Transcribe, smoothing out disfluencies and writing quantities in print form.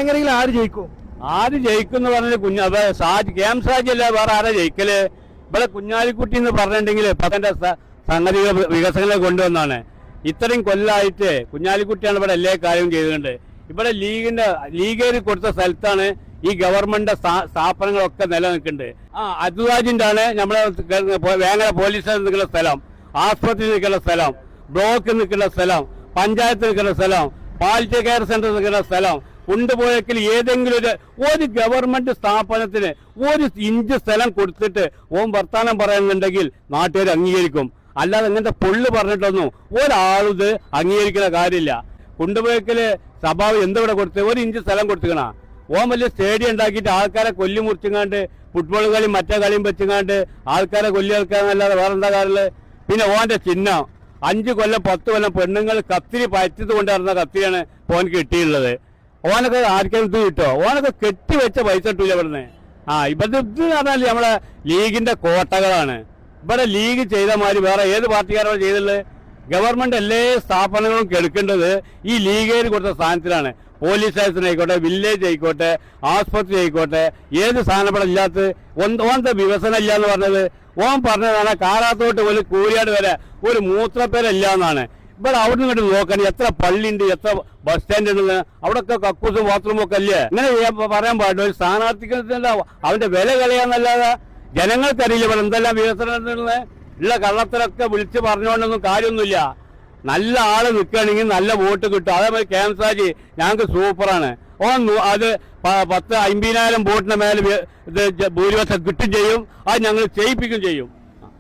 വേങ്ങരയിൽ ആര് ജയിക്കും? ആര് ജയിക്കും എന്ന് പറഞ്ഞാൽ ഷാജി KM ഷാജി അല്ല, വേറെ ആരാ ജയിക്കല്? ഇവിടെ കുഞ്ഞാലിക്കുട്ടി എന്ന് പറഞ്ഞിട്ടുണ്ടെങ്കിൽ പത്തന്റെ സംഗതികൾ വികസനങ്ങൾ കൊണ്ടുവന്നാണ്. ഇത്രയും കൊല്ലമായിട്ട് കുഞ്ഞാലിക്കുട്ടിയാണ് ഇവിടെ എല്ലാ കാര്യവും ചെയ്തിട്ടുണ്ട്. ഇവിടെ ലീഗേര് കൊടുത്ത സ്ഥലത്താണ് ഈ ഗവൺമെന്റ് സ്ഥാപനങ്ങളൊക്കെ നിലനിൽക്കുന്നുണ്ട്. അദ്വാജിന്റെ ആണ് നമ്മളെ വേങ്ങര പോലീസ് നിൽക്കുന്ന സ്ഥലം, ആസ്പത്രി നിൽക്കുന്ന സ്ഥലം, ബ്ലോക്ക് നിൽക്കുന്ന സ്ഥലം, പഞ്ചായത്ത് നിൽക്കുന്ന സ്ഥലം, പാലിറ്റി കെയർ സെന്റർ നിൽക്കുന്ന സ്ഥലം കൊണ്ടുപോയെങ്കിൽ ഏതെങ്കിലും ഒരു ഗവൺമെന്റ് സ്ഥാപനത്തിന് 1 ഇഞ്ച് സ്ഥലം കൊടുത്തിട്ട് വർത്താനം പറയുന്നുണ്ടെങ്കിൽ നാട്ടുകാർ അംഗീകരിക്കും. അല്ലാതെ ഇങ്ങനത്തെ പൊള്ളു പറഞ്ഞിട്ടൊന്നും ഒരാളിത് അംഗീകരിക്കുന്ന കാര്യമില്ല. കൊണ്ടുപോയെങ്കില് സ്വഭാവം എന്തിവിടെ കൊടുത്ത് 1 ഇഞ്ച് സ്ഥലം കൊടുത്തുക്കണ വലിയ സ്റ്റേഡിയം ഉണ്ടാക്കിയിട്ട് ആൾക്കാരെ കൊല്ലി മുറിച്ചങ്ങാണ്ട് ഫുട്ബോൾ കളിയും മറ്റേ കളിയും വെച്ചങ്ങാണ്ട് ആൾക്കാരെ കൊല്ലി കളിക്കാന്നല്ലാതെ വേറെന്താ കാര്യമുള്ളത്? പിന്നെ ഓന്റെ ചിഹ്നം 5 കൊല്ലം 10 കൊല്ലം പെണ്ണുങ്ങൾ കത്തിരി പയറ്റത് കൊണ്ടുവരുന്ന കത്തിരിയാണ് ഓൻ കിട്ടിയുള്ളത്. ഓനൊക്കെ ആർക്കും ഇത് കിട്ടോ? ഓനൊക്കെ കെട്ടിവെച്ച പൈസ കിട്ടൂല ഇവിടുന്ന്. ഇവിടുത്തെ ഇത് പറഞ്ഞാൽ നമ്മളെ ലീഗിന്റെ കോട്ടകളാണ്. ഇവിടെ ലീഗ് ചെയ്ത മാതിരി വേറെ ഏത് പാർട്ടിക്കാരാണ് ചെയ്തുള്ളത്? ഗവൺമെന്റ് എല്ലാ സ്ഥാപനങ്ങളും കെടുക്കേണ്ടത് ഈ ലീഗേര് കൊടുത്ത സ്ഥാനത്തിലാണ്. പോലീസ് സ്റ്റേഷൻ ആയിക്കോട്ടെ, വില്ലേജ് ആയിക്കോട്ടെ, ആസ്പത്രി ആയിക്കോട്ടെ, ഏത് സ്ഥാനം ഇവിടെ ഇല്ലാത്ത ഓന്റെ വികസനം ഇല്ല എന്ന് പറഞ്ഞത് ഓൻ പറഞ്ഞതാണ്. കാരാത്തോട്ട് ഒരു കൂരിയാട് വരെ ഒരു മൂത്രപ്പേരല്ല എന്നാണ്. ഇവിടെ അവിടെ നിന്ന് ഇങ്ങോട്ട് നോക്കാൻ എത്ര പള്ളിയുണ്ട്, എത്ര ബസ് സ്റ്റാൻഡ് ഉണ്ടെന്ന്, അവിടെയൊക്കെ കക്കൂസും ബാത്റൂമും ഒക്കെ അല്ലേ? ഇങ്ങനെ പറയാൻ പാടില്ല. ഒരു സ്ഥാനാർത്ഥിക്ക് അവന്റെ വില കളയാന്നല്ലാതെ ജനങ്ങൾക്കറിയില്ല ഇവിടെ എന്തെല്ലാം വികസനം ഉള്ള കള്ളത്തിലൊക്കെ വിളിച്ച് പറഞ്ഞുകൊണ്ടൊന്നും കാര്യമൊന്നുമില്ല. നല്ല ആള് നിൽക്കുകയാണെങ്കിൽ നല്ല വോട്ട് കിട്ടും. അതേപോലെ KM ഷാജി ഞങ്ങൾക്ക് സൂപ്പറാണ്. അത് 10-50,000 വോട്ടിന് മേലെ ഭൂരിപക്ഷം കിട്ടും ചെയ്യും. അത് ഞങ്ങൾ ചെയ്യിപ്പിക്കും ചെയ്യും.